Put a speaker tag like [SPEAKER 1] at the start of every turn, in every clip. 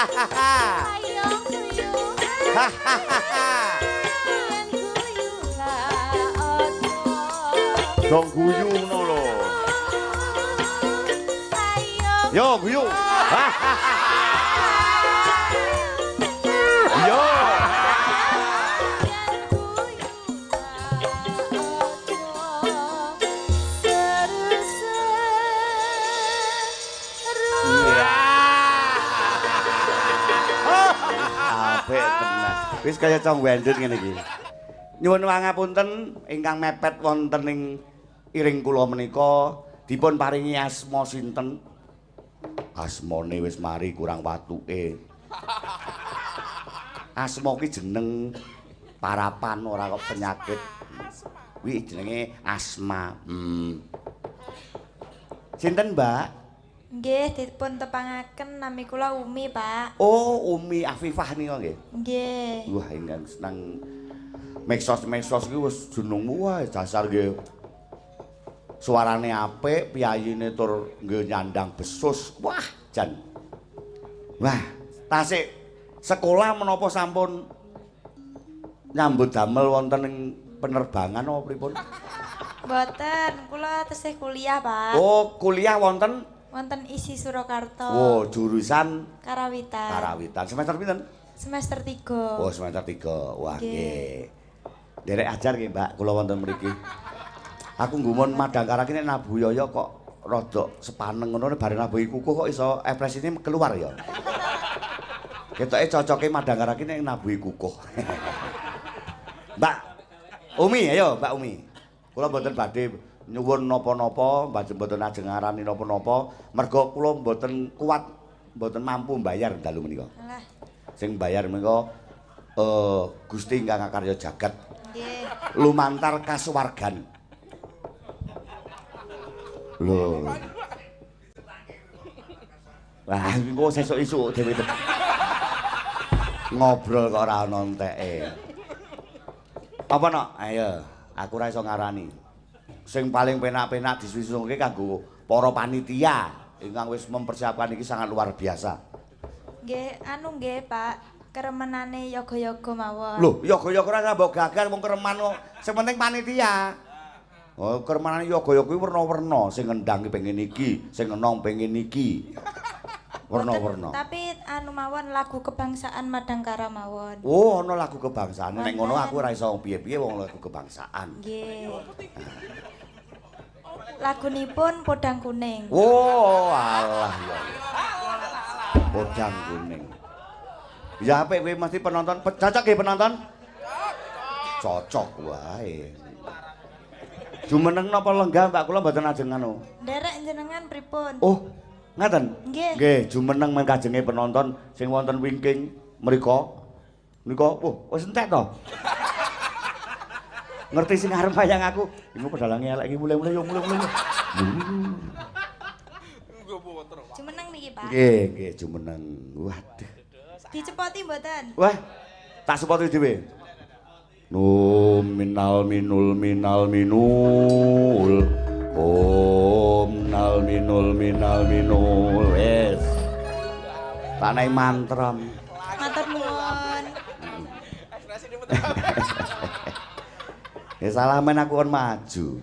[SPEAKER 1] Ayo guyu. Guyu lah ojo.
[SPEAKER 2] Dong guyu ngono lho.
[SPEAKER 1] Ayo.
[SPEAKER 2] Yo guyu. Yo. Apik tenan. Wis kaya cong wendut ngene iki. Nyuwun pangapunten ingkang mepet wonten ing iring kula menika dipun paringi asma sinten? Asmane wis mari kurang watuke. Asma ki jeneng parapan ora kok penyakit. Wi jenenge asma. Sinten, Mbak?
[SPEAKER 1] Nggih, dipun tepangaken nami kula Umi, Pak.
[SPEAKER 2] Oh, Umi Afifah nika nggih.
[SPEAKER 1] Nggih.
[SPEAKER 2] Wah, ingkang seneng meksos-meksos ki wis jenengmu wae dasar nggih. Suarane apik, piyayine tur nggih nyandang besus. Wah, jan. Wah, tasik sekolah menapa sampun nyambut damel wonten ing penerbangan apa pripun?
[SPEAKER 1] Mboten, kula tesih kuliah, Pak.
[SPEAKER 2] Oh, kuliah wonten
[SPEAKER 1] Wonten isi Surakarta.
[SPEAKER 2] oh, jurusan
[SPEAKER 1] Karawitan.
[SPEAKER 2] Karawitan. Semester pinten?
[SPEAKER 1] Semester 3.
[SPEAKER 2] Oh, semester 3. Wah, nggih. Derek ajar nggih, Mbak, kula wonten mriki. Aku nggumun Madangkara ki nek Nabu Yoyo kok rada sepaneng ngono bareng Nabu Kukuh kok iso ekspresine keluar ya. Ketoke cocoke Madangkara ki nek Nabu Kukuh. Mbak Umi, ayo Mbak Umi. Kula mboten badhe nyuwun napa-napa, mboten ajeng ngarani napa-napa, merga kula mboten kuat, mboten mampu mbayar dalu menika.
[SPEAKER 1] Alah,
[SPEAKER 2] Sing bayar menika Gusti ingkang karya jagat.
[SPEAKER 1] nggih.
[SPEAKER 2] Lumantar kasuwargan. Lho. Wah, engko sesuk-esuk dhewe ngobrol kok ora ana enteke. Apa nok? Ayo, aku ora iso ngarani. Sing paling penak-penak disusunke kanggo para panitia ingkang wis mempersiapkan iki sangat luar biasa.
[SPEAKER 1] Nggih, anu nggih, Pak. Keremenane yoga-yoga mawon.
[SPEAKER 2] Lho, yoga-yoga ora mbok gagal wong kereman kok. Sing penting panitia. Oh, keremanane yoga-yoga kuwi werna-werna, sing ngendang pengen iki, sing enong pengen iki. Werna-werna.
[SPEAKER 1] Tapi anu mawon lagu kebangsaan Madangkara mawon.
[SPEAKER 2] Oh, ana lagu kebangsaan. Nek ngono aku ora iso piye-piye wong lagu kebangsaan.
[SPEAKER 1] Nggih. Lagunipun Podang Kuning.
[SPEAKER 2] Oh, alah ya. Podang kuning. Ya apik kowe mesti penonton, cocok nggih penonton? Cocok wae. Jumeneng napa lenggah Mbak kula mboten ajeng anu.
[SPEAKER 1] Nderek jenengan pripun?
[SPEAKER 2] Oh, ngaten?
[SPEAKER 1] Nggih.
[SPEAKER 2] Nggih, jumeneng men kajenge penonton sing wonten wingking mriko. Nika, oh, wis entek to. Ngerti sing arep wayang aku. Iku pedalange elek iki mulai-mulai yo mulai-mulai.
[SPEAKER 1] Jumeneng niki, Pak.
[SPEAKER 2] Nggih, nggih jumeneng. Waduh.
[SPEAKER 1] Dicepoti mboten?
[SPEAKER 2] Wah, tak sepoti dhewe. Minal minul minal minul. Nal minul wes. Tanai mantrem.
[SPEAKER 1] Matur nuwun.
[SPEAKER 2] Ya salah men aku kon maju.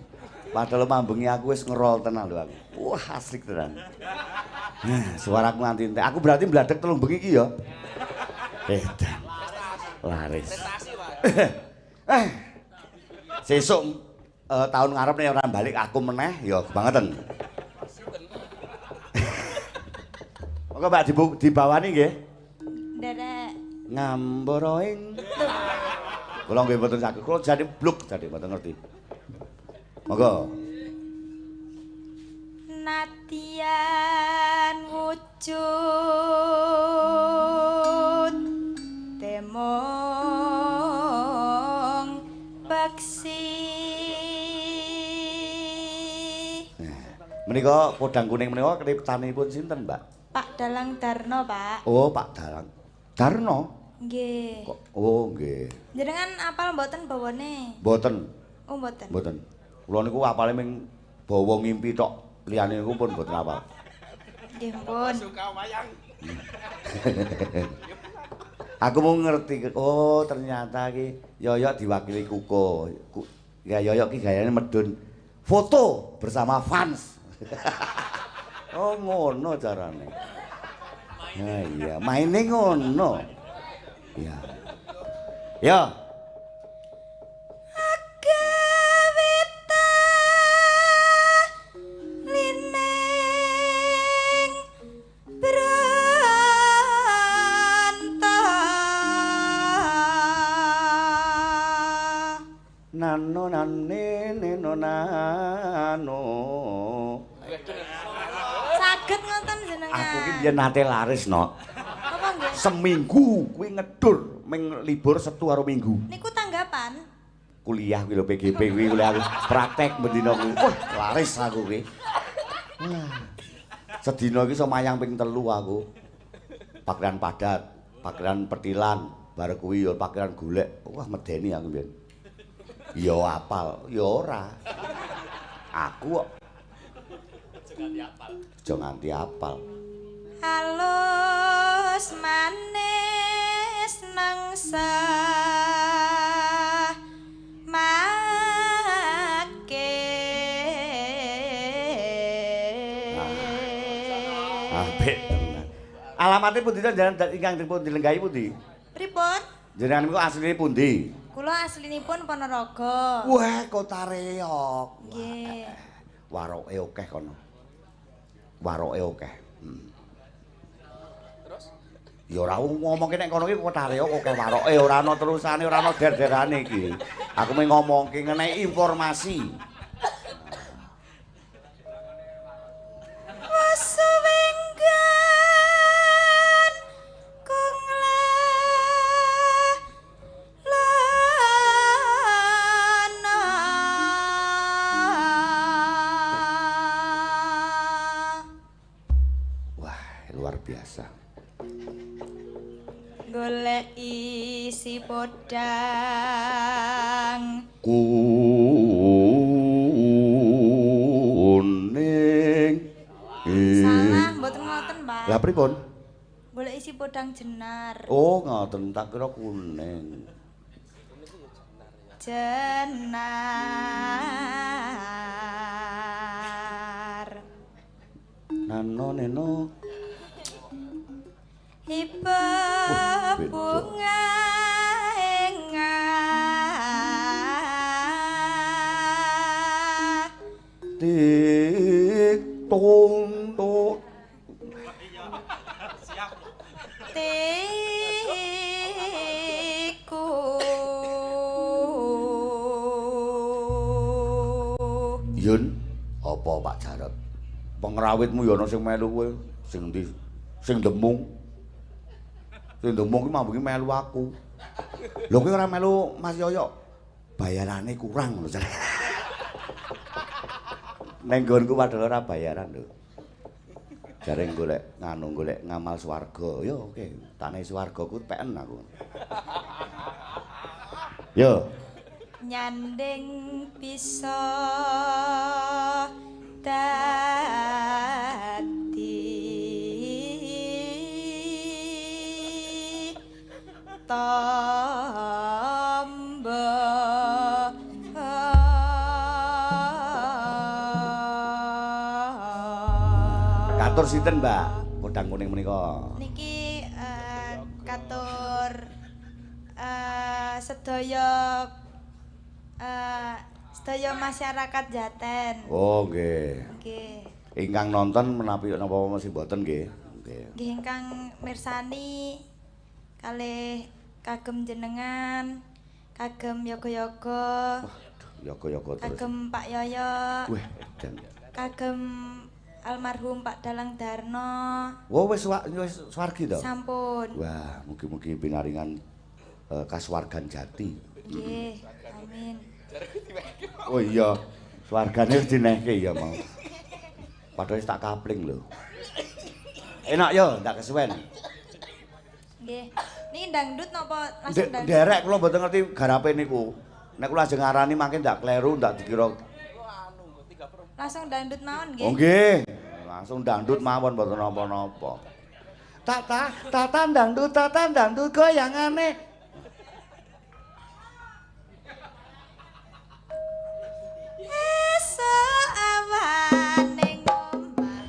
[SPEAKER 2] Padahal mambengi aku wis ngerol tenan lho aku. Wah, asik tenan. Suaraku nganti entek. Aku berarti mbladek telung bengi iki ya. Edan. Laris. Sesuk tahun ngarep nek ora balik aku meneh ya kebangetan. Monggo Mbak dibawani nggih.
[SPEAKER 1] Nderek.
[SPEAKER 2] Ngambara ing. Kula nggih mboten saged. Kula jane bluk jane mboten ngerti. Monggo.
[SPEAKER 1] Natian wujud temong beksi.
[SPEAKER 2] Menika Podang Kuning menika kriptanipun sinten, Mbak?
[SPEAKER 1] Pak Dalang Darno, Pak.
[SPEAKER 2] Oh, Pak Dalang. Darno?
[SPEAKER 1] Nggih.
[SPEAKER 2] Oh, nggih.
[SPEAKER 1] Jenengan apal mboten bawane?
[SPEAKER 2] Mboten.
[SPEAKER 1] Oh, mboten.
[SPEAKER 2] Mboten. Kula niku apale ming bawa ngimpi tok. Liyane niku pun mboten apal.
[SPEAKER 1] Nggih, pun.
[SPEAKER 2] Aku mau ngerti, oh ternyata ki Yoyok diwakili Kuko. Ya Yoyok ki gayane medun foto bersama fans. Oh ngono carane. Ya iya, maine ngono. Ya. Ya. Nano nane neno nano.
[SPEAKER 1] Saged ngoten jenengan.
[SPEAKER 2] Aku ki biyen nate laris, no.
[SPEAKER 1] Apa nggih?
[SPEAKER 2] Seminggu kuwi ngedur ming libur Sabtu karo Minggu.
[SPEAKER 1] Niku tanggapan?
[SPEAKER 2] Kuliah kuwi lho PGP kuwi kuliah praktek bendina kuwi. Wah, laris aku kuwi. Sedina iki iso mayang ping 3 aku. Pakaian padat, pakaian petilan, bar kuwi ya pakaian golek. Wah, medeni aku mbiyen. Ya apal, ya ora. Aku kok aja nganti apal.
[SPEAKER 1] Halus manis nangsa make.
[SPEAKER 2] Apik tenan. Alamate pundi to jenengan ingkang dipun dilenggahi pundi?
[SPEAKER 1] Pripun?
[SPEAKER 2] Jenengan niku asline pundi?
[SPEAKER 1] Kula aslinipun Ponorogo.
[SPEAKER 2] Wah, Kota Reog.
[SPEAKER 1] Nggih.
[SPEAKER 2] Waroke akeh kono. Waroke akeh. Terus? Ya ora ngomongke nek kono iki Kota Reog akeh waroke, ora ana terusane, ora ana der-derane iki. Aku mung ngomongke ngenai informasi. Biasa.
[SPEAKER 1] Golek isi podang
[SPEAKER 2] kuning.
[SPEAKER 1] Salah, mboten ngoten, Pak.
[SPEAKER 2] Lah pripun?
[SPEAKER 1] Golek isi podang jenar.
[SPEAKER 2] Oh, ngoten, tak kira kuning.
[SPEAKER 1] Jenar.
[SPEAKER 2] Nano neno.
[SPEAKER 1] Iba bunga
[SPEAKER 2] tik tung tung
[SPEAKER 1] tiku
[SPEAKER 2] Yun apa Pak Jarot pengrawitmu ya ana sing melu kowe sing ndi sing demung ki mambu ki melu aku. Lho kowe ora melu Mas Yoyo. Bayarane kurang lho. Ning nggonku padahal ora bayaran lho. Jare golek golek ngamal swarga. Yo oke, tane swargaku peken aku. Yo.
[SPEAKER 1] Nyanding bisa dadi tamba
[SPEAKER 2] Katur sinten, Mbak? Podang kuning menika.
[SPEAKER 1] Niki katur sedaya sedaya masyarakat Jaten.
[SPEAKER 2] Oh, nggih.
[SPEAKER 1] Nggih.
[SPEAKER 2] Ingkang nonton menapi napa masih mboten nggih. Nggih.
[SPEAKER 1] Nggih ingkang mirsani kalih kagem jenengan, kagem yoga-yoga.
[SPEAKER 2] Yoga-yoga terus.
[SPEAKER 1] Kagem Pak Yoyo.
[SPEAKER 2] Wah, edan.
[SPEAKER 1] Kagem almarhum Pak Dalang Darno.
[SPEAKER 2] Oh, wis swargi to?
[SPEAKER 1] Sampun.
[SPEAKER 2] Wah, mugi-mugi pinaringan kasuwargan jati.
[SPEAKER 1] Nggih, amin.
[SPEAKER 2] Oh iya, swargane wis dinehke ya mau. Padahal wis tak kapling lho. Enak yo, ndak kesuwen.
[SPEAKER 1] Nggih. Niki dangdut napa langsung dangdut?
[SPEAKER 2] Derek kula mboten ngerti garape niku. Nek kula ajeng ngarani mangke ndak kleru, ndak dikira.
[SPEAKER 1] Langsung dangdut mawon nggih.
[SPEAKER 2] Oh nggih, langsung dangdut mawon mboten napa-napa. tata dangdut goyangane.
[SPEAKER 1] Esuk awane ngomah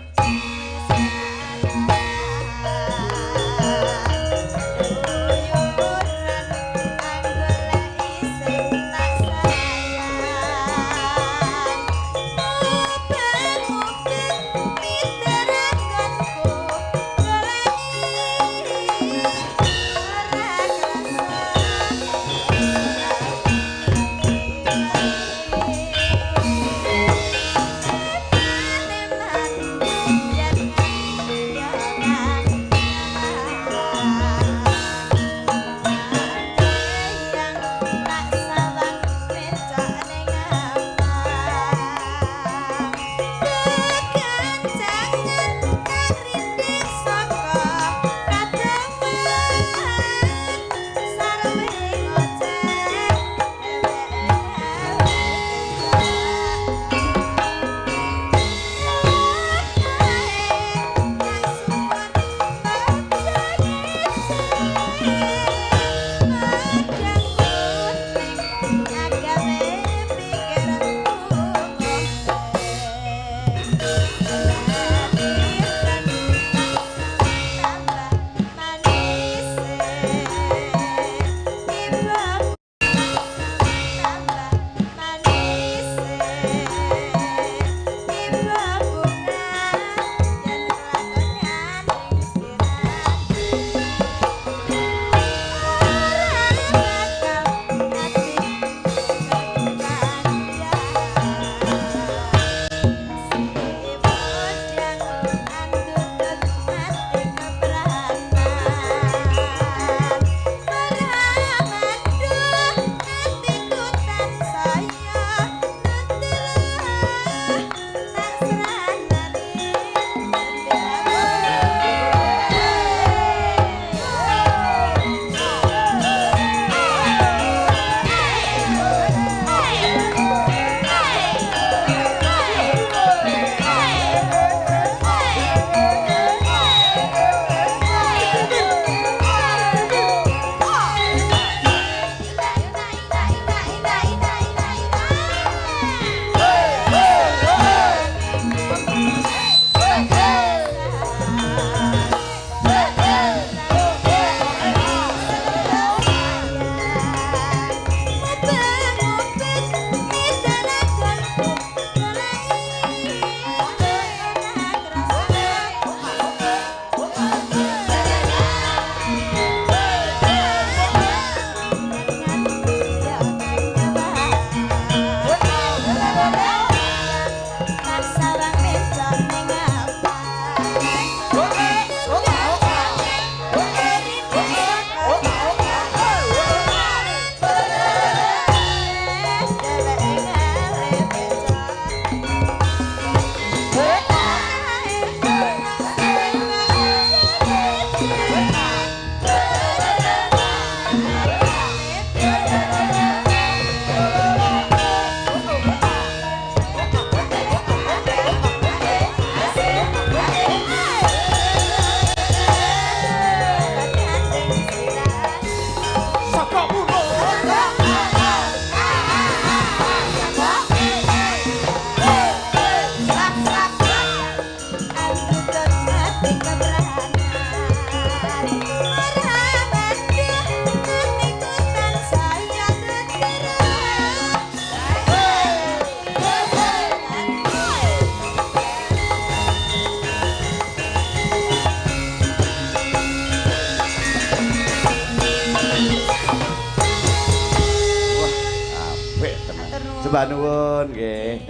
[SPEAKER 2] Sembah nuwun nggih.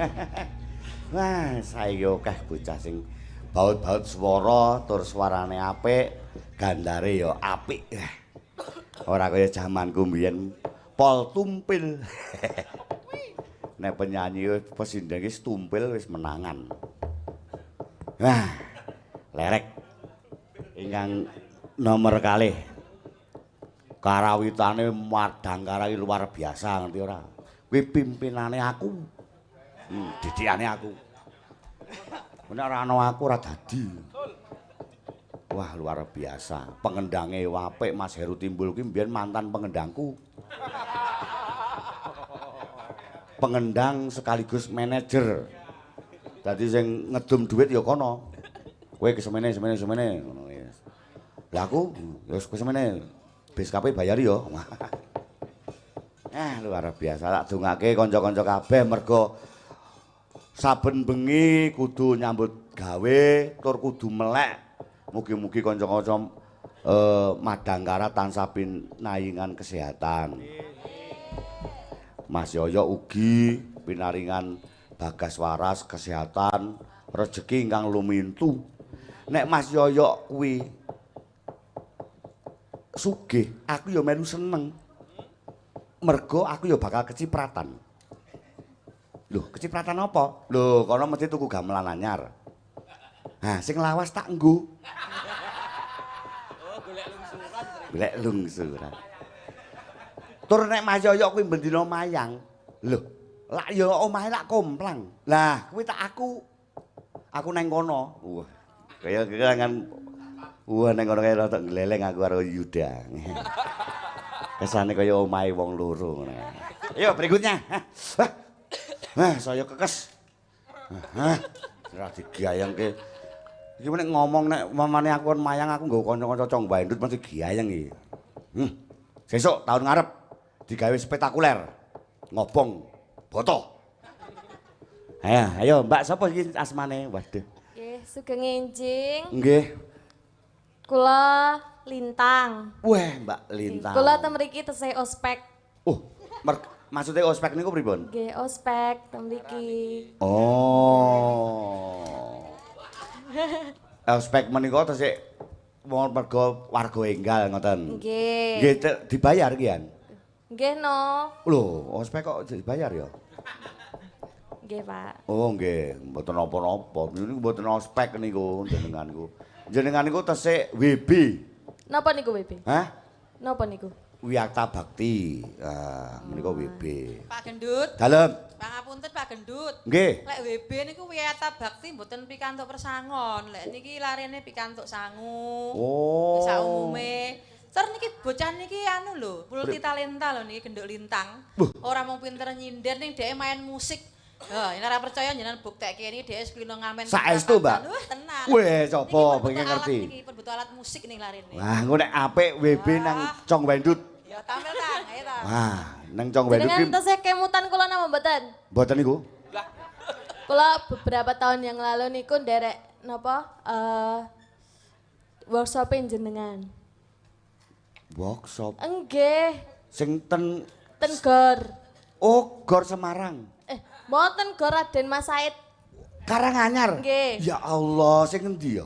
[SPEAKER 2] Wah, saiki akeh bocah sing baut-baut swara tur swarane apik, gandare ya apik. Ora kaya jamanku mbiyen Pol Tumpil. Nek penyanyi pesindeng wis tumpil wis menangan. Wah, lerek ingkang nomor kalih. Karawitane madang karai luar biasa ngerti ora? Kuwi pimpinane aku. Didikane aku. Nek ora ana aku ora dadi. Wah, luar biasa. Pengendange apik Mas Heru Timbul kuwi mbiyen mantan pengendangku. Pengendang sekaligus manajer. Dadi sing ngedum dhuwit ya kono. Kowe kesemene ngono wis. Lah aku ya wis kesemene. BSKP bayari ya. Luar biasa. Tak dongake kanca-kanca kabeh mergo saben bengi kudu nyambut gawe tur kudu melek. Mugi-mugi kanca-kanca Madangkara tansah pinaringan kesehatan. Mas Yoyo ugi pinaringan bagas waras kesehatan rezeki ingkang lumintu. Nek Mas Yoyo kuwi sugih, aku ya melu seneng. Mergo aku ya bakal kecipratan. Loh, kecipratan apa? Loh, kono mesti tuku gamelan anyar. Nah, sing lawas tak nggo. Oh, golek lungsuran. Tur nek Mas Yoyo kuwi bendina mayang. Lho, lak ya omahe lak komplang. Lah, kuwi tak aku neng kono. Wah, kaya kan neng kono kaya rada gleleng aku karo Yuda. Kesane kaya omahe wong loro ngono. Ayo berikutnya. Saya kekes. Ora digayangke. Iki nek ngomong nek mamane aku kon mayang aku nggo kanca-kanca cong bandut mesti gayeng iki. Sesuk tahun ngarep digawe spektakuler. Ngobong boto. Ayo Mbak sapa iki asmane? Waduh.
[SPEAKER 3] Nggih, Sugeng Enjing.
[SPEAKER 2] Nggih.
[SPEAKER 3] Kula Lintang.
[SPEAKER 2] Wah, Mbak Lintang.
[SPEAKER 3] Kula ten mriki tesih ospek.
[SPEAKER 2] Maksudnya ospek niku pripun?
[SPEAKER 3] Nggih, ospek ten mriki.
[SPEAKER 2] Oh. Ospek menika tesih mergo warga enggal ngoten.
[SPEAKER 3] Nggih.
[SPEAKER 2] Nggih dibayar kian.
[SPEAKER 3] Nggih no.
[SPEAKER 2] Lho, ospek kok dibayar ya?
[SPEAKER 3] Nggih, Pak.
[SPEAKER 2] Oh, nggih, mboten napa-napa. Niku mboten ospek niku jenenganku. Jenengan niku tesih WB.
[SPEAKER 3] Napa niku WB?
[SPEAKER 2] Hah?
[SPEAKER 3] Napa niku?
[SPEAKER 2] Wiyata Bakti. Menika WB.
[SPEAKER 4] Pak Gendut.
[SPEAKER 2] Dalem.
[SPEAKER 4] Pangapunten Pak Gendut.
[SPEAKER 2] Nggih.
[SPEAKER 4] Lek WB niku Wiyata Bakti mboten pikantuk persangon. Lek niki larene pikantuk sangu.
[SPEAKER 2] Oh.
[SPEAKER 4] Sak umume. Ter niki bocah niki anu lho, multi talenta lho niki Genduk Lintang. Ora mung pinter nyindir ning dhek main musik. Ini ora percaya jenengan buktekke niki dhek kulino ngamen.
[SPEAKER 2] Saestu, Mbak.
[SPEAKER 4] Wah, tenan.
[SPEAKER 2] Weh, coba pengen ngerti.
[SPEAKER 4] Niki butuh alat musik ning larene.
[SPEAKER 2] Wah, engko nek apik WB nang Cong Bandut.
[SPEAKER 4] Ya tampil Kang, ayo ta.
[SPEAKER 2] Wah, nang Cong Bandut
[SPEAKER 3] Dengan
[SPEAKER 2] ki
[SPEAKER 3] tesih kemutan kula napa mboten?
[SPEAKER 2] mboten niku.
[SPEAKER 3] Kula beberapa tahun yang lalu niku nderek napa workshop jenengan.
[SPEAKER 2] Workshop
[SPEAKER 3] Enggih,
[SPEAKER 2] sing ten
[SPEAKER 3] Gor.
[SPEAKER 2] Oh, Gor Semarang.
[SPEAKER 3] Mboten Gor Raden Mas Said.
[SPEAKER 2] Karanganyar.
[SPEAKER 3] Nggih.
[SPEAKER 2] Ya Allah, sing endi ya?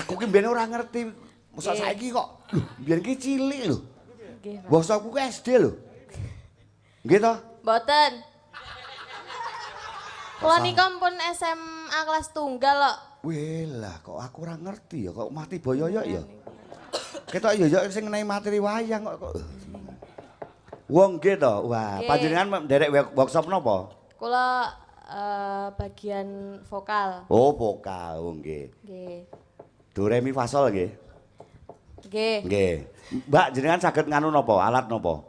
[SPEAKER 2] Aku ki mbiyen ora ngerti. Masa saiki kok lho, mbiyen ki cilik lho.
[SPEAKER 3] Nggih, Pak.
[SPEAKER 2] Workshopku ki SD lho. Nggih to?
[SPEAKER 3] Mboten. Kula nika pun SMA kelas tunggal kok.
[SPEAKER 2] Weh lah, kok aku ora ngerti ya, kok mati boyoyok ya. Ketok yoyok sing ngenai materi wayang kok. Wong nggih to. Wah,
[SPEAKER 3] Nggih.
[SPEAKER 2] panjenengan nderek workshop napa?
[SPEAKER 3] Kula bagian vokal.
[SPEAKER 2] Oh, vokal, oh nggih.
[SPEAKER 3] Nggih.
[SPEAKER 2] Do re mi fa sol nggih.
[SPEAKER 3] Nggih.
[SPEAKER 2] Nggih. Mbak jenengan saged nganu napa? Alat napa?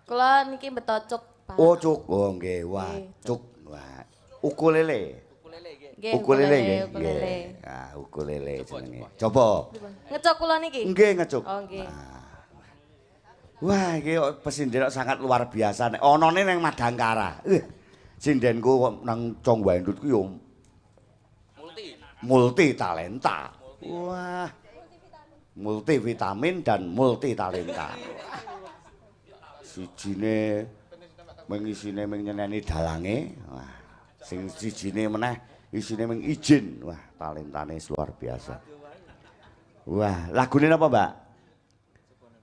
[SPEAKER 3] Kula niki beto cuk, Pak.
[SPEAKER 2] Oh, cuk. Oh, nggih. Wah,
[SPEAKER 3] Nggih,
[SPEAKER 2] cuk. Wah, ukulele.
[SPEAKER 3] Nggih,
[SPEAKER 2] Ukulele nggih.
[SPEAKER 3] ukulele.
[SPEAKER 2] Nggih. Ah, ukulele jenenge. Coba.
[SPEAKER 3] Ngecok kula niki?
[SPEAKER 2] Nggih, ngecuk.
[SPEAKER 3] Oh, nggih.
[SPEAKER 2] Wah, iki pesindhen sangat luar biasa. Nek onone ning Madangkara. Sindenku kok nang Cong Bandut ku yo multi talenta. Wah. Multi vitamin dan multi talenta. Sijine mengisine mung nyeneni dalange. Wah, sing sijine meneh isine mung izin. Wah, talentane luar biasa. Wah, lagune napa, Mbak?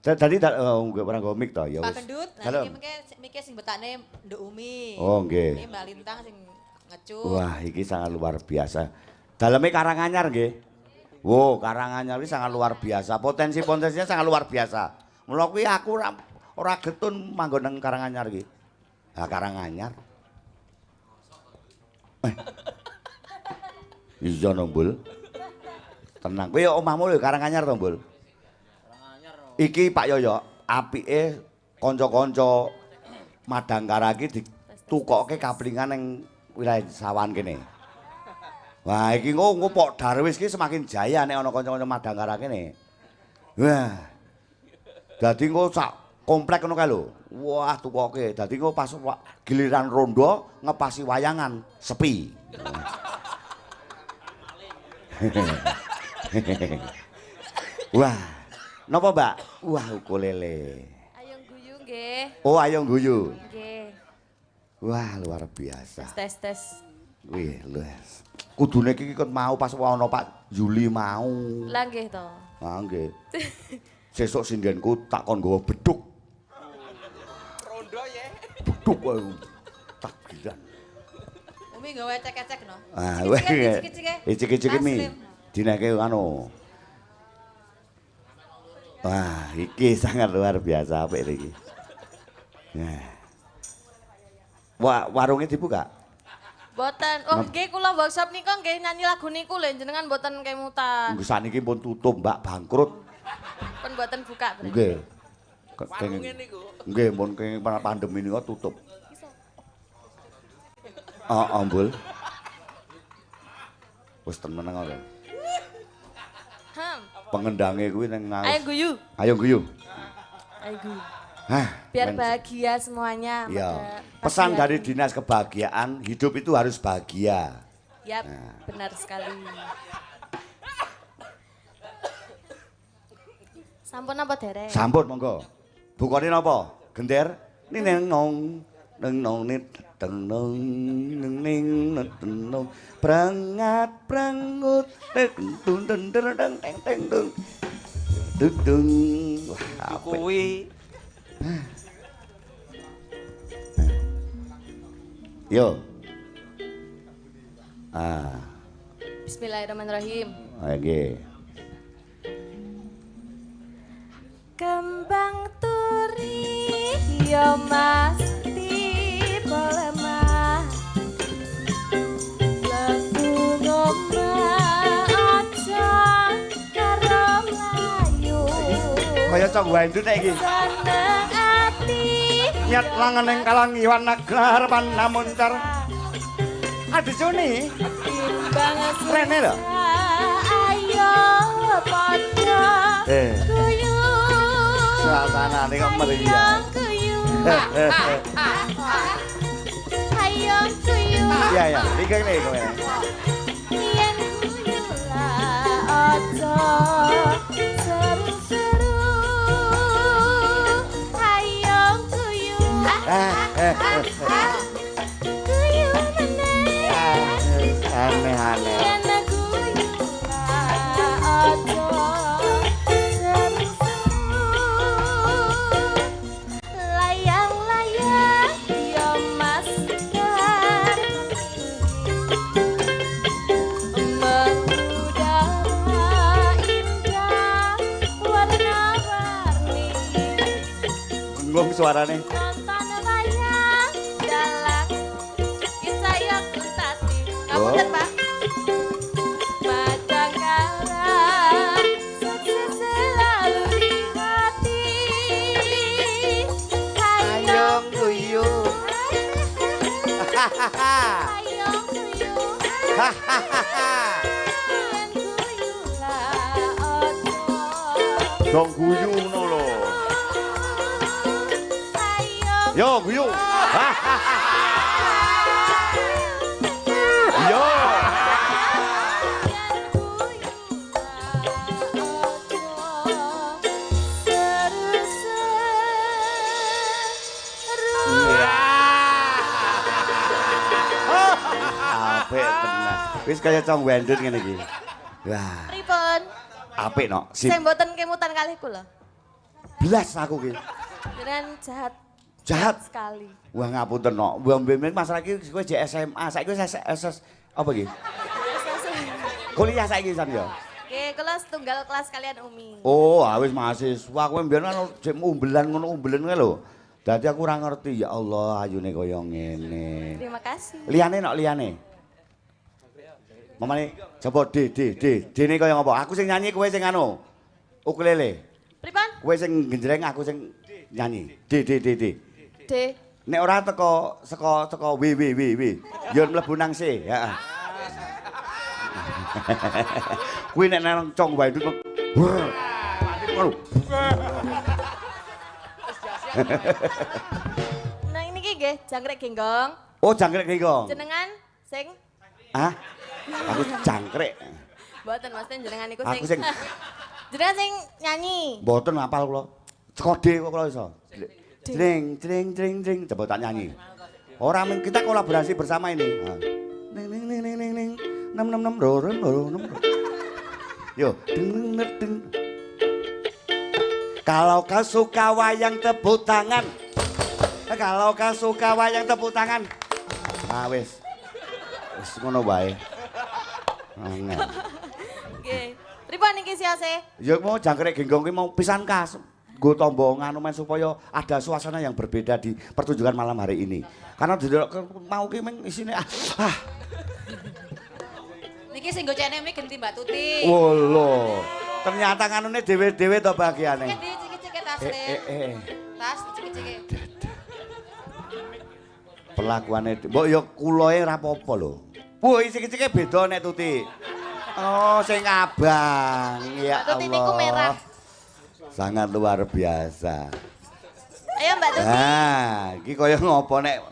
[SPEAKER 2] Tadi nggih ora nggo mic to ya
[SPEAKER 4] Pak
[SPEAKER 2] wis.
[SPEAKER 4] Gendut,
[SPEAKER 2] Halo.
[SPEAKER 4] nah iki sing betane Nduk Umi.
[SPEAKER 2] Oh, nggih.
[SPEAKER 4] Ini Mbak Lintang sing ngecut.
[SPEAKER 2] Wah, iki sangat luar biasa. Daleme Karanganyar nggih. Wow, Karanganyar iki sangat luar biasa. Potensi-potensinya sangat luar biasa. Mula kuwi aku ora getun manggon nang Karanganyar iki. Lah Karanganyar. Iya no, Mbul. Tenang. Kowe omahmu lho Karanganyar to, Mbul? Iki Pak Yoyo, apike kanca-kanca Madangkara iki ditukokke kaplingan ning wilayah Sawan kene. Wah, iki engko Pak Darwis iki semakin jaya nek ana kanca-kanca Madangkara kene. Wah. Dadi engko sak komplek ngono kae lho. Wah, tukoke. Dadi engko pas giliran rondo ngepasi wayangan sepi. Wah, napa Mbak? Wah, ukulele.
[SPEAKER 3] Ayong guyu nggih.
[SPEAKER 2] Oh, ayo guyu.
[SPEAKER 3] Nggih.
[SPEAKER 2] Wah, luar biasa.
[SPEAKER 3] Tes.
[SPEAKER 2] Wih, luas. Kudune iki ket mau pas ana Pak Juli mau.
[SPEAKER 3] Lah nggih to.
[SPEAKER 2] Ah, nggih. Sesuk sindenku tak kon nggawa beduk.
[SPEAKER 5] Rondo ya.
[SPEAKER 2] Beduk wae. Takbiran.
[SPEAKER 4] Umi gawe cek-cek no.
[SPEAKER 2] Ah, weh. Icik-icik mi. Dinake anu. Wah, iki sangat luar biasa apik iki. Nah. Wah, warungnya dibuka?
[SPEAKER 3] Boten. Oh, nggih kula workshop nika nggih nyanyi lagu niku lho jenengan boten kemutan.
[SPEAKER 2] Nggih saniki pun tutup, Mbak, bangkrut.
[SPEAKER 3] Pun boten buka berarti.
[SPEAKER 2] Nggih.
[SPEAKER 5] Warunge niku.
[SPEAKER 2] Nggih, mun kenging pandemi niku tutup. Mbul. Wis temen ora. Pengendange kuwi nang ngaus.
[SPEAKER 3] Ayo guyu.
[SPEAKER 2] Ayo guyu.
[SPEAKER 3] Ayo guyu.
[SPEAKER 2] Hah,
[SPEAKER 3] Biar bahagia semuanya.
[SPEAKER 2] Iya.
[SPEAKER 3] pada
[SPEAKER 2] Pesan
[SPEAKER 3] pagi
[SPEAKER 2] dari
[SPEAKER 3] hari.
[SPEAKER 2] Dinas Kebahagiaan, hidup itu harus bahagia.
[SPEAKER 3] Yap, benar sekali. Sampun apa derek?
[SPEAKER 2] Sambut monggo. Bukane napa? Gender? Ning nong nit teng nong ning nong prangat prangut tun tun teng teng teng tung. Tung tung. Wah, apik.
[SPEAKER 5] Kuwi
[SPEAKER 2] Yo. Ah,
[SPEAKER 3] Bismillahirrahmanirrahim.
[SPEAKER 2] nggih.
[SPEAKER 3] Kembang turi yo mas tiba lemah lagu ngomah aja karo mlayu
[SPEAKER 2] Kaya cong wandut nek iki.
[SPEAKER 3] seneng ati
[SPEAKER 2] Nyat langan ing kalang iwan naglar panamuncar. Adicune
[SPEAKER 3] timbang
[SPEAKER 2] rene lho.
[SPEAKER 3] ayo padha guyu
[SPEAKER 2] Suasanane kok meriah.
[SPEAKER 3] guyu ayo guyu
[SPEAKER 2] Iya ya, iki ngene kowe.
[SPEAKER 3] yen guyu lah aja seru-seru ayo guyu guyu meneh
[SPEAKER 2] Aneh-aneh.
[SPEAKER 3] yen guyu lah aja layang-layang yo mas mengudara indah warna-warni
[SPEAKER 2] Gunggung suarane.
[SPEAKER 3] nonton wayang dalang kisah yang kutati ngapunten Pak Madangkara sukses selalu di hati hayong
[SPEAKER 2] guyu.
[SPEAKER 3] hayong guyu yen guyu lah ojo
[SPEAKER 2] Dong guyu ngono lho.
[SPEAKER 3] hayong
[SPEAKER 2] Yo guyu. Yo. Apik tenan. Wis kaya cong wendut ngene iki. Wah,
[SPEAKER 3] Pripun?
[SPEAKER 2] apik no. Sip.
[SPEAKER 3] Sing mboten kemutan kalih kula.
[SPEAKER 2] Blas aku ki.
[SPEAKER 3] Jenengan jahat.
[SPEAKER 2] Jahat.
[SPEAKER 3] Sekali.
[SPEAKER 2] Wah ngapunten no. Wah mben masalah iki kowe jek SMA, saiki wis SS apa iki? Kuliah saiki san ya.
[SPEAKER 3] Oke, kula setunggal kelas kalian Umi.
[SPEAKER 2] Oh, wis mahasiswa kowe mbiyen kan jek umbelan ngono umbelen kae lho. Dadi aku ora ngerti ya Allah ayune kaya ngene.
[SPEAKER 3] Terima kasih.
[SPEAKER 2] Liyane nok liyane. Mamane coba dene kaya ngapa? Aku sing nyanyi kowe sing anu. Ukulele.
[SPEAKER 3] Pripun?
[SPEAKER 2] Kowe sing genjreng aku sing nyanyi. D.
[SPEAKER 3] D.
[SPEAKER 2] Nek ora saka W. Yo mlebu nang C, heeh. Kuwi nek nang cong wae itu.
[SPEAKER 3] Nah niki nggih jangkrik genggong.
[SPEAKER 2] Oh, jangkrik genggong.
[SPEAKER 3] Jenengan sing
[SPEAKER 2] Hah? Aku jangkrik.
[SPEAKER 3] mboten Mas jenengan niku
[SPEAKER 2] Aku sing
[SPEAKER 3] jenengan sing nyanyi.
[SPEAKER 2] mboten hafal kula. Saka D kok kula iso. Jreng. Coba tak nyanyi. Ora kita kolaborasi bersama ini. Ning. 666 Yo, deng. Kalau kau suka wayang tepuk tangan. Kalau kau suka wayang tepuk tangan. Ah wis. Wis ngono wae. Angel.
[SPEAKER 3] Nggih. Pripun niki siase?
[SPEAKER 2] Ya mau jangkrik genggong ki mau pisan kas. Nggo tombo nganu men supaya ada suasana yang berbeda di pertunjukan malam hari ini. Karena mau ki meng isine
[SPEAKER 4] Niki sing gocekne mi genti Mbak Tuti.
[SPEAKER 2] Wolo. Ternyata nganune dhewe-dhewe to bagiane.
[SPEAKER 4] Iki dicicike tas le. Tas dicicike.
[SPEAKER 2] Perlakuane mbok ya kuloe ora apa-apa lho. Wah, icik-icike beda nek Tuti. Oh, sing abang. Ya
[SPEAKER 3] Mbak Tuti niku merah.
[SPEAKER 2] Sangat luar biasa.
[SPEAKER 3] Ayo Mbak Tuti.
[SPEAKER 2] Ah, iki kaya ngopo nek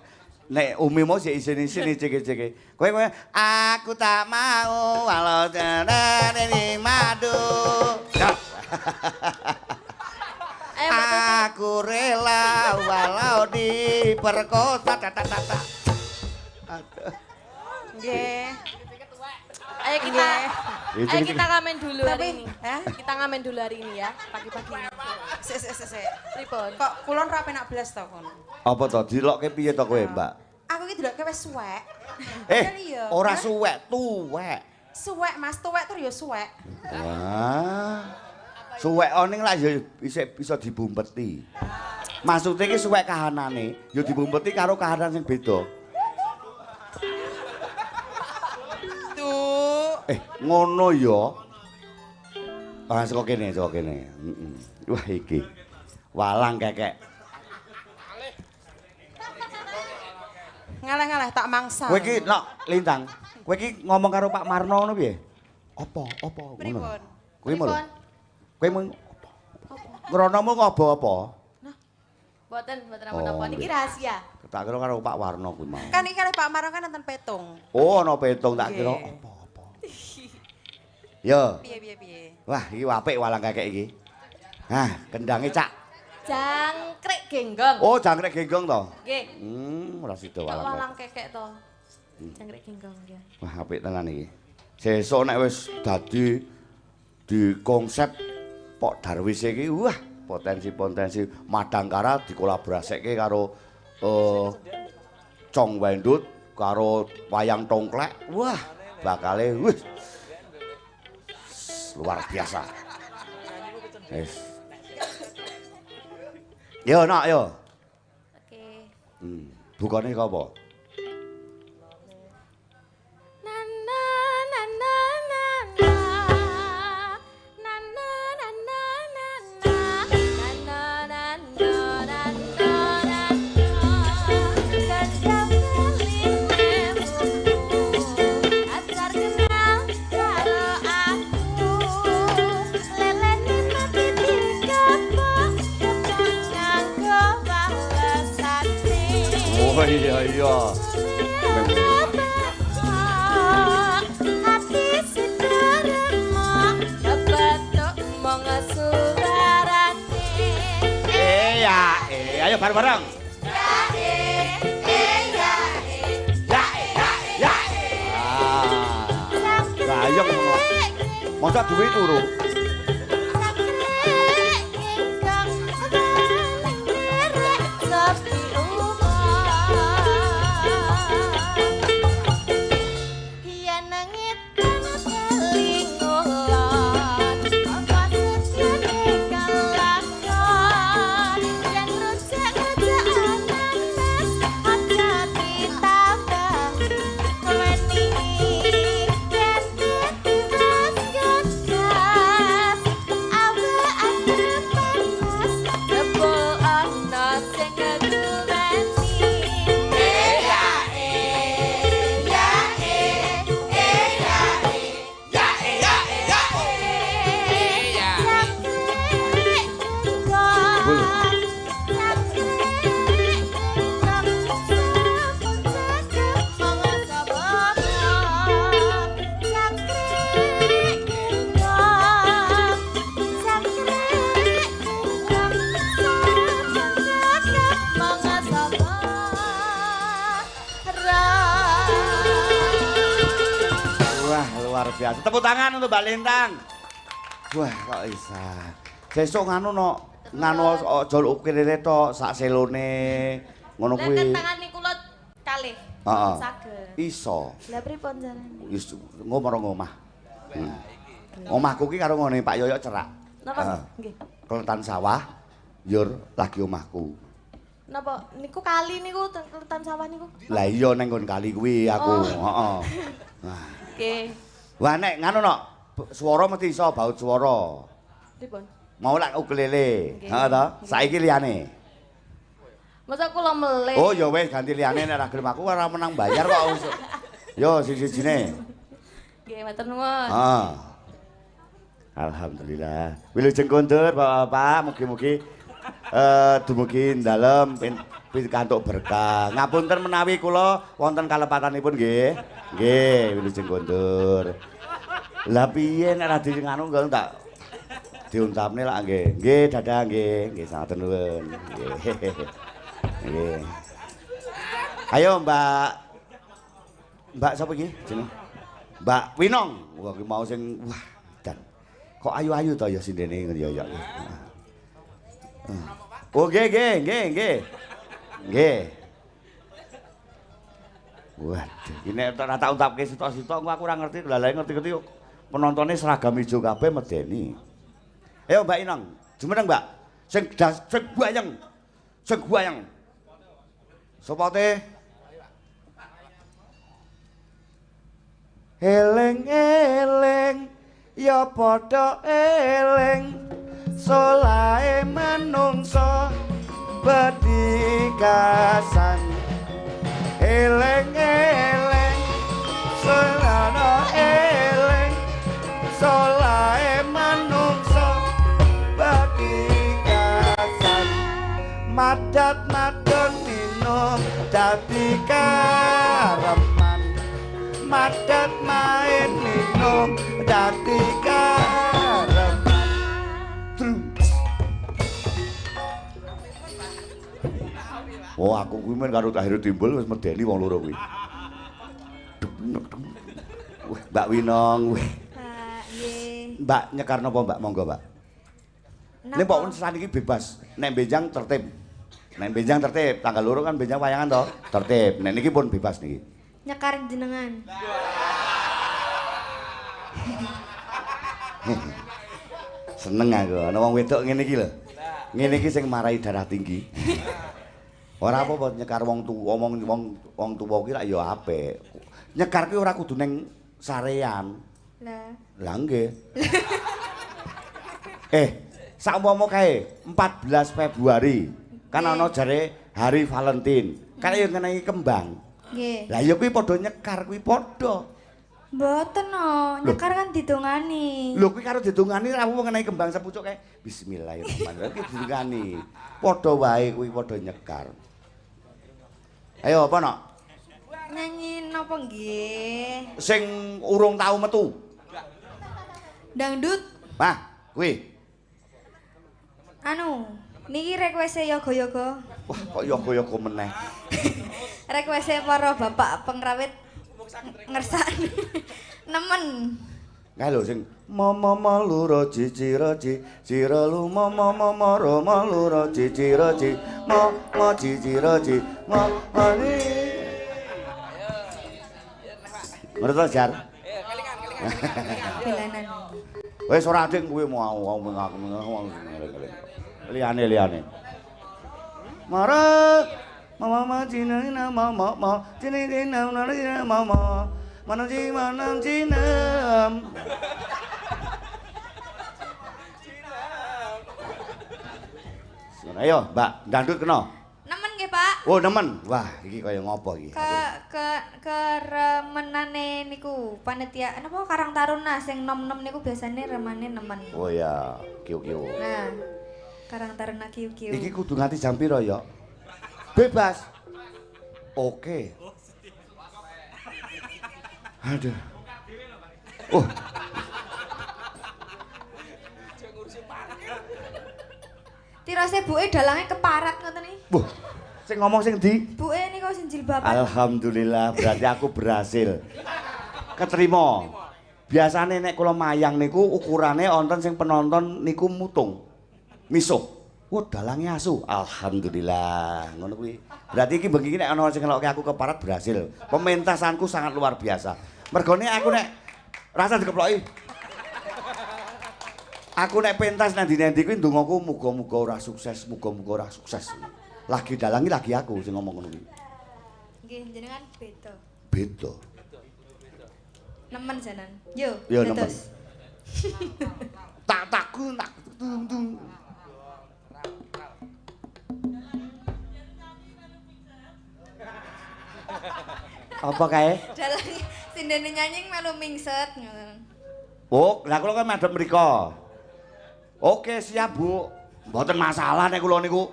[SPEAKER 2] Umi mau sik isin-isin icik-icike. Kowe aku tak mau walau jenenge madu.
[SPEAKER 3] Ayo Mbak Tuti.
[SPEAKER 2] Aku rela walau diperkosa. Aduh.
[SPEAKER 3] Nggih. Ayo kita ngamen dulu hari ini. Kita ngamen dulu hari ini ya, pagi-pagi.
[SPEAKER 4] Sik.
[SPEAKER 3] Pripun?
[SPEAKER 4] Kok kulon ra penak blas to kon.
[SPEAKER 2] Apa to dilokke piye to kowe, Mbak?
[SPEAKER 4] Aku iki dilokke wis suwek.
[SPEAKER 2] Ora suwek, tuwek.
[SPEAKER 4] Suwek Mas, tuwek tur ya suwek.
[SPEAKER 2] Wah. Suwek oning lah ya bisa dibumpeti. Maksudnya iki suwek kahanane ya dibumpeti karo kahanan sing beda. Ngono ya. Ah saka kene. Wah iki. Walang kekek.
[SPEAKER 4] Ngalah-ngalah tak mangsa.
[SPEAKER 2] Kowe iki nok lintang. Kowe iki ngomong karo Pak Marno ngono piye? Apa? Ngono. Kowe mau. Kowe mau apa? Ngronomu ngobo apa?
[SPEAKER 3] Mboten napa niki rahasia.
[SPEAKER 2] Tak kira karo Pak Warno kuwi mau.
[SPEAKER 4] Kan iki kali Pak Marno kan nonton petung.
[SPEAKER 2] Oh, ana petung tak kira apa. Yo.
[SPEAKER 4] Piye.
[SPEAKER 2] Wah, iki apik walang kakek iki. Hah, kendange cak.
[SPEAKER 3] Jangkrik genggong.
[SPEAKER 2] Oh, jangkrik genggong to?
[SPEAKER 3] Nggih.
[SPEAKER 2] Ora sida
[SPEAKER 3] Kok
[SPEAKER 2] walang.
[SPEAKER 3] walang kekek to. Jangkrik genggong nggih.
[SPEAKER 2] Wah, apik tenan iki. Sesuk nek wis dadi di konsep Pok Darwis iki, wah, potensi-potensi Madangkara dikolaborasike karo Cong Wendut karo wayang tongklek. Wah, bakale wis luar biasa. Wis. Yo, nak yo.
[SPEAKER 3] Oke.
[SPEAKER 2] Bukane apa? Oh iya. Ayo bareng-bareng. Lah ayo ngono. Mosok duwe turu. luar biasa. Tepuk tangan untuk Mbak Lintang. Wah, kok isa. Sesuk nganu aja ukirane tok sak selone. Ngono kuwi.
[SPEAKER 1] Lah tangane kula kalih.
[SPEAKER 2] Heeh.
[SPEAKER 1] Saged.
[SPEAKER 2] Iso.
[SPEAKER 1] Lah pripun jarane?
[SPEAKER 2] Wis ngomah. Omahku ki karo ngene Pak Yoyok cerak.
[SPEAKER 1] Napa? Nggih.
[SPEAKER 2] Kletan sawah, yur lagi omahku.
[SPEAKER 1] Napa niku kali niku kletan sawah niku?
[SPEAKER 2] Lah iya ning nggon kali kuwi aku, heeh. Nah.
[SPEAKER 1] Nggih.
[SPEAKER 2] Wah nek ngono nok, swara mesti iso baut swara.
[SPEAKER 1] Pripun?
[SPEAKER 2] Mau lak ukulele, heeh to? Saiki liyane.
[SPEAKER 1] Masa kula melih.
[SPEAKER 2] Oh ya wis ganti liyane nek ra gelem aku ora menang bayar kok. Yo siji-sijine.
[SPEAKER 1] Nggih, matur nuwun.
[SPEAKER 2] Heeh. Alhamdulillah. Wilujeng kondur Bapak-bapak, mugi-mugi dumugi dalem pikantuk berkah. Ngapunten menawi kula wonten kalepatanipun nggih. Nggih, wilujeng kondur. Lah piye nek ra nganu kok tak diuntapne lak nggih. Nggih, dadah nggih. Nggih, satur nuwun. Nggih. Nggih. Ayo Mbak sapa iki jeneng? Mbak Winong. Wah, ki mau sing wah dan kok ayu-ayu to ya sindene ngono ya. Oh, nggih. Nggih. Waduh, ini ora tak untapke sitok-sitok aku ora ngerti, lha ngerti-ngerti penontonnya seragam ijo kabeh medeni. Ayo Mbak Inong, jumeneng Mbak. Sing guayeng. Sing guayeng. Sapa te? Eleng-eleng ya padha eleng solahe manungsa bedikasan eleng-eleng solana eleng solahe manungsa bedikasan madat madon minum dadi kareman madat main minum dadi kareman. Oh aku kuwi men karo Tahir Timbul wis medeni wong loro kuwi. Mbak Winong.
[SPEAKER 1] Pak, nggih.
[SPEAKER 2] Mbak nyekar napa Mbak? Monggo Mbak. Nek mbok sesan iki bebas. Nek benjang tertib. Nek benjang tertib, tanggal loro kan benjang wayangan to. Tertib. Nek niki pun bebas niki.
[SPEAKER 1] Nyekar jenengan.
[SPEAKER 2] Seneng aku, ana wong wedok ngene iki lho. Ngene iki sing marai darah tinggi. Ora apa-apa nyekar wong tuwa, wong tuwa ki lak ya apik. Nyekar ki ora kudu ning sarean.
[SPEAKER 1] Lah.
[SPEAKER 2] Lah nggih. Saumpama kae 14 Februari kan ana jare Hari Valentine. Kan ya ngeneki kembang.
[SPEAKER 1] Nggih.
[SPEAKER 2] Lah ya kuwi padha nyekar kuwi padha.
[SPEAKER 1] Mboten no, nyekar kan didongani.
[SPEAKER 2] Lho kuwi karo didongani ra ngeneki kembang sepucuk kae. Bismillahirrahmanirrahim. Kuwi didongani. Padha wae kuwi padha nyekar. Ayo apa nok?
[SPEAKER 1] Nyanyi napa nggih?
[SPEAKER 2] Sing urung tau metu.
[SPEAKER 1] Dangdut.
[SPEAKER 2] Wah, kuwi.
[SPEAKER 1] Anu, niki request yoga-yoga.
[SPEAKER 2] Wah, kok yoga-yoga meneh.
[SPEAKER 1] Request para bapak pengrawit ngersani. Nemen.
[SPEAKER 2] Kae lho sing mama luro ciciraci ciralu mama ro luro ciciraci mama ciciraci mani. Ngerti Jar?
[SPEAKER 1] Belanan.
[SPEAKER 2] Wis ora ading kuwi mau liyane. Mara mama cinina mama cinina mama manam cinam. Ayo, Mbak, dangdut kena.
[SPEAKER 1] Nemen nggih, Pak.
[SPEAKER 2] Oh, nemen. Wah, iki kaya ngopo iki?
[SPEAKER 1] Ke remenane niku panitia napa Karang Taruna sing nom-nom niku biasane remane nemen.
[SPEAKER 2] Oh ya, kiu-kiu.
[SPEAKER 1] Nah, Karang Taruna kiu-kiu.
[SPEAKER 2] Iki kudu nganti jam pira ya? Bebas. Oke. Aduh. Oh.
[SPEAKER 1] Tirase buke dalange keparat ngoten iki.
[SPEAKER 2] Wah, sing ngomong sing ndi?
[SPEAKER 1] Buke niku sing jilbaban.
[SPEAKER 2] Alhamdulillah, berarti aku berhasil. Keterima. Biasane nek kula mayang niku ukurane wonten sing penonton niku mutung. Misuh. Wah, dalange asu. Alhamdulillah. Ngono kuwi. Berarti iki bengi nek ana sing ngelokke aku keparat berhasil. Pementasanku sangat luar biasa. Mergone aku nek rasa dikeploki. Aku nek pentas nang ndi-ndi kuwi ndongaku muga-muga ora sukses, muga-muga ora sukses. Lagi dalangi lagi aku sing ngomong ngono kuwi.
[SPEAKER 1] Nggih, jenengan beda.
[SPEAKER 2] Beda.
[SPEAKER 1] Nemen janan. Yo,
[SPEAKER 2] Yo nemen.
[SPEAKER 1] dados.
[SPEAKER 2] Tak tung. Apa kae?
[SPEAKER 1] Dalang sindene nyanyi melu mingset ngoten.
[SPEAKER 2] Oh, lah kula kan madhep mriko. Oke, siap, Bu. Mboten masalah nek kula niku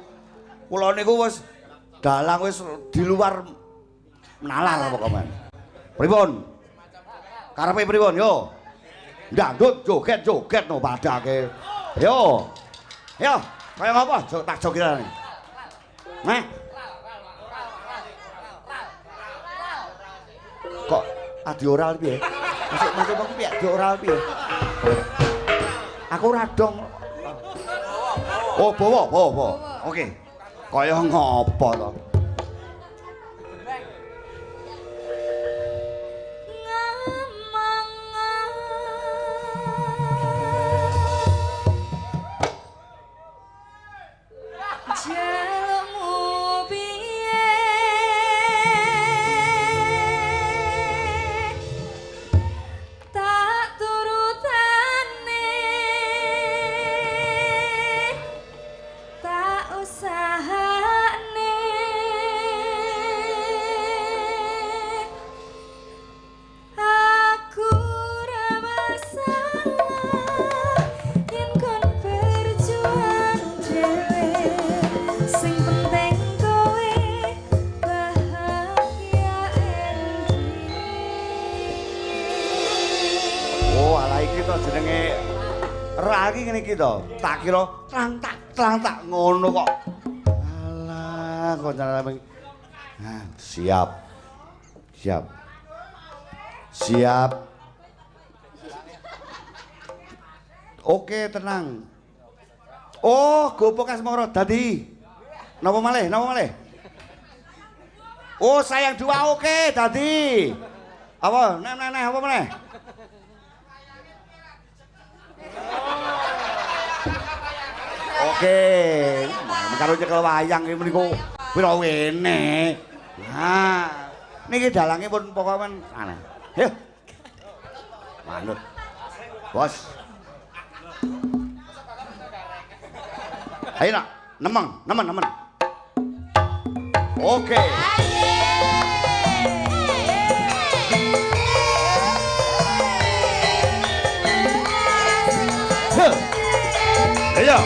[SPEAKER 2] wis dalang wis di luar nalar pokoke. Pripun? Karepe pripun yo? Ndandut joget-joget no padake. Yo. Yo, kaya ngapa? Tak jogetane. Nah. Kok adi oral piye? Masuk aku piye? Di oral piye? Aku radong. Oh, bawa. Oke. Kaya ngopo to? Tak kira tlang tak ngono kok. Alah, kok njalane. Nah, siap. Oke, tenang. Oh, gopo kasmara dadi. Napa malih? Oh, sayang dua oke dadi. Apa? Neh apa meneh? Oke, karo nyekel wayang iki meniku pira wene. Nah, niki dalange pun pokoke men aneh. Yo. Manut. Bos. Ayo nak, nemen. Oke. Ayo.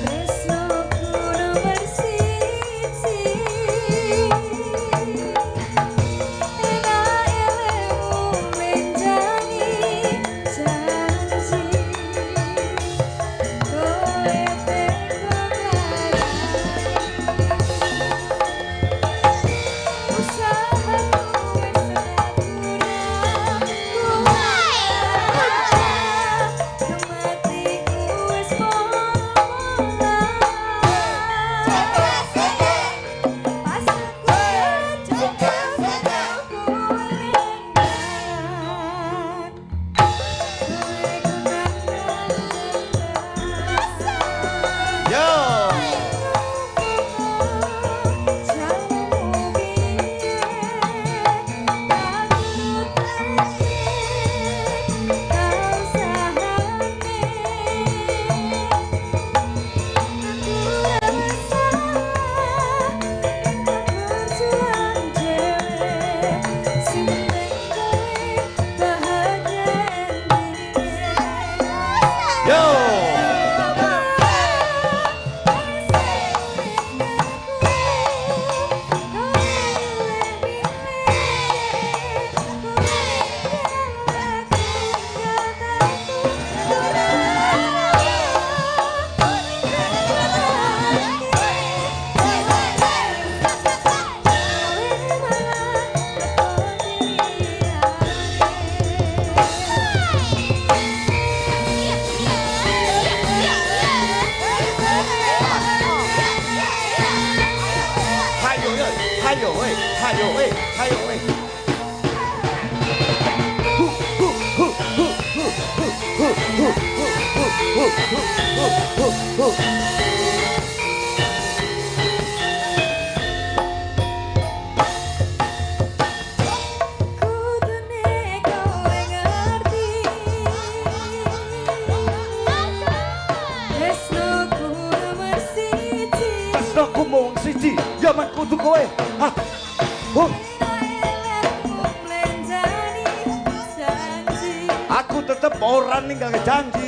[SPEAKER 1] Bersama
[SPEAKER 2] Ayo weh. Aku mau siji, ya man kudu kowe. Hah. Aku tetep ora ninggal janji.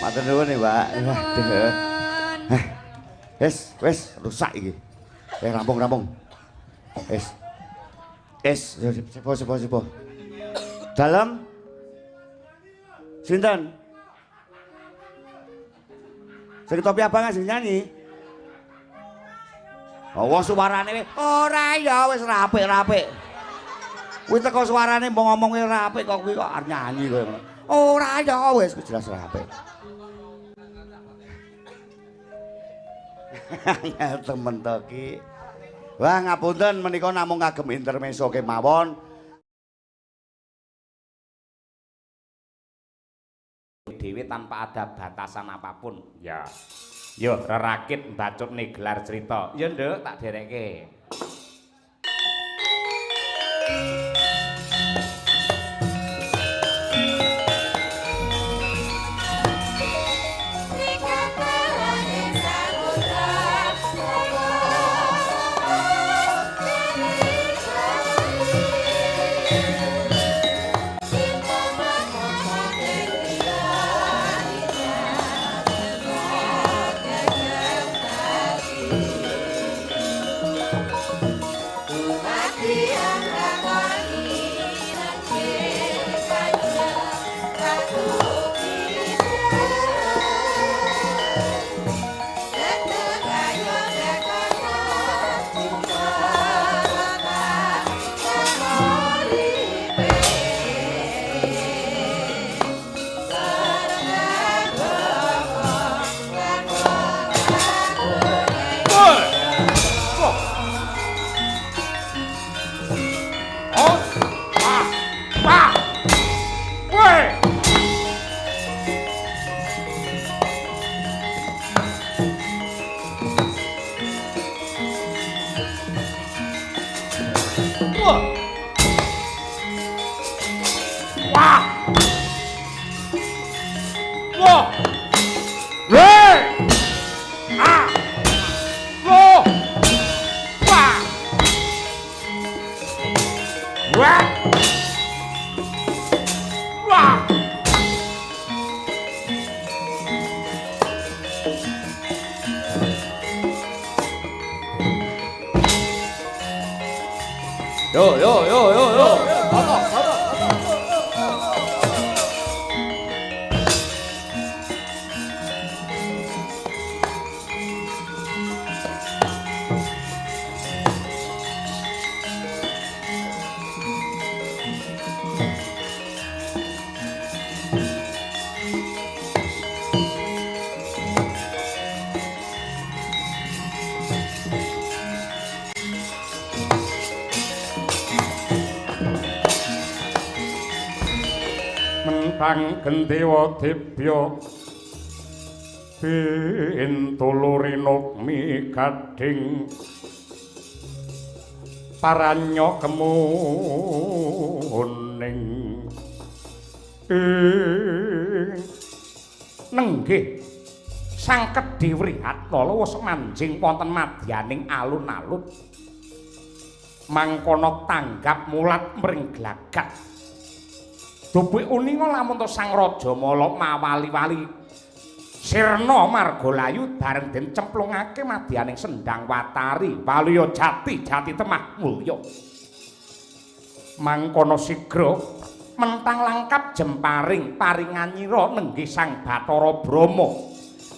[SPEAKER 2] Matur nuwun nih, Mbak. Waduh. Wes, rusak iki. Rampung. Sepo. Dalam. Sinten? Sing topi abangan sing nyanyi. Oh, suarane ora ya wis rapik. Kuwi teko suarane mbok ngomongke rapik kok kuwi kok arep nyanyi kowe. Ora ya wis jelas rapik. Ya temen to ki. Wah ngapunten menika namung kagem intermezzo kemawon.
[SPEAKER 6] Dewi tanpa ada batasan apapun. Ya. Yo rerakit mbacut nih gelar cerita. Ya nduk tak dereke. Yo. Foto. Mentang gendewa dibya pintulurinuk mi gading paranyo kemuning nenggih sang Kedhi Wrihatnala wis manjing wonten madyaning alun-alun mangkono tanggap mulat mring glagat Dubuh uninga lamun to Sang Raja Mala mawali-wali sirna margalayu bareng den cemplungake madyaning Sendhang Watari Waluya Jati Temah Mulya. Mangkono sigra mentang langkap jemparing paringanyira nenggih Sang Bathara Brama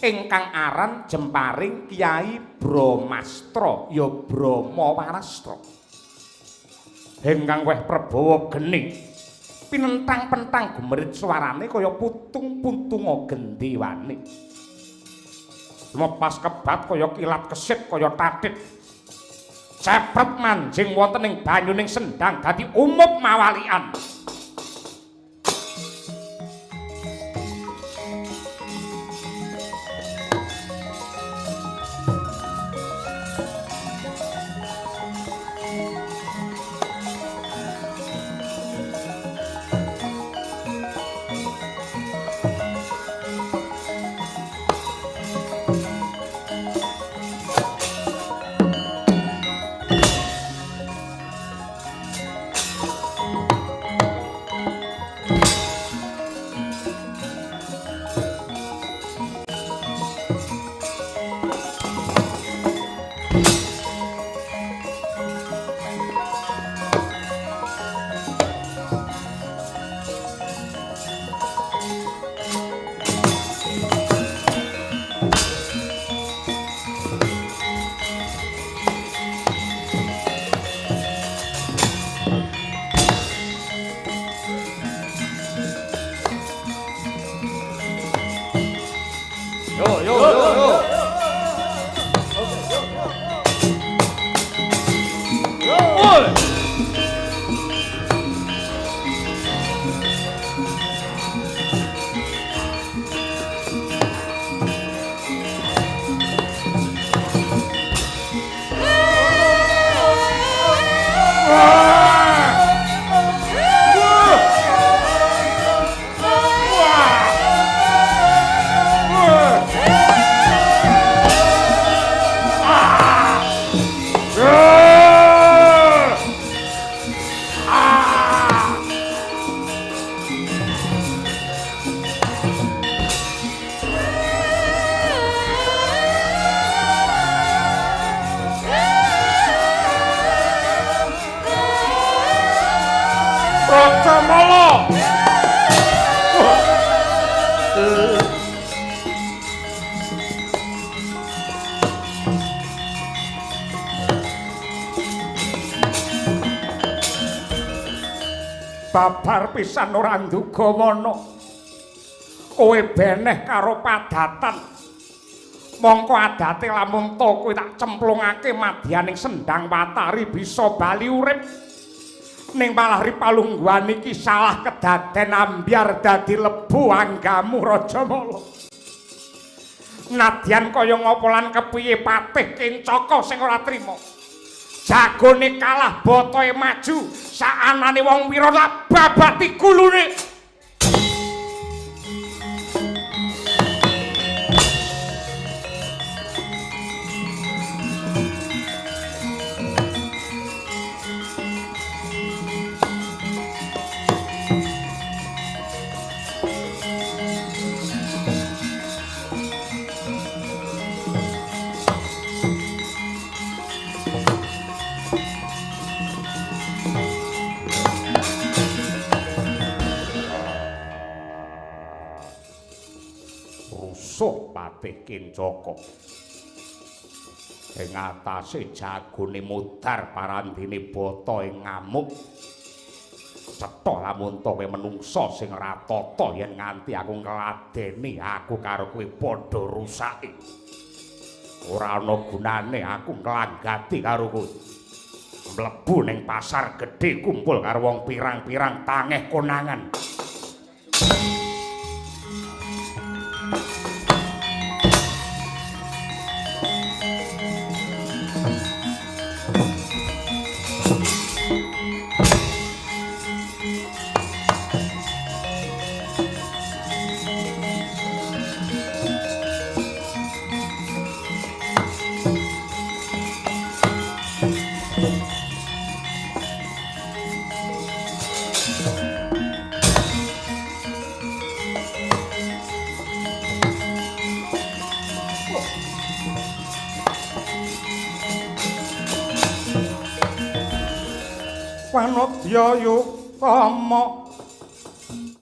[SPEAKER 6] ingkang aran jemparing Kyai Bramastra ya Brahmawarastra. Ingkang weh prabawa geni pinentang-pentang gemerit suarane kaya putung-puntunga gendhewane. Lepas kebat kaya kilat kesit kaya tatit. Cepret manjing wonten ing banyuning sendhang dadi umup mawalian. Babar pisan ora nduga mono. Kowe beneh karo padatan. Mongko adate lamun to kowe tak cemplungake madyaning Sendhang Watari bisa bali urip. Ning malah ripalungguhan iki salah kedaden ambyar dadi lebu anggamu Rajamala. Nadyan kaya ngapa lan kepiye patih Kencaka sing ora trima. Jagone kalah botoe maju saanane wong Wirana babati kulune. Patih Kincaka. Ing atase jagone mudhar parandene bata ing ngamuk. Cetha lamun to kowe menungsa sing ratata yen nganti aku ngladeni aku karo kowe padha rusake. Ora ana gunane aku nglanggati karo kowe. Mlebu ning pasar gedhe kumpul karo wong pirang-pirang tangeh konangan. Wanodya Yukama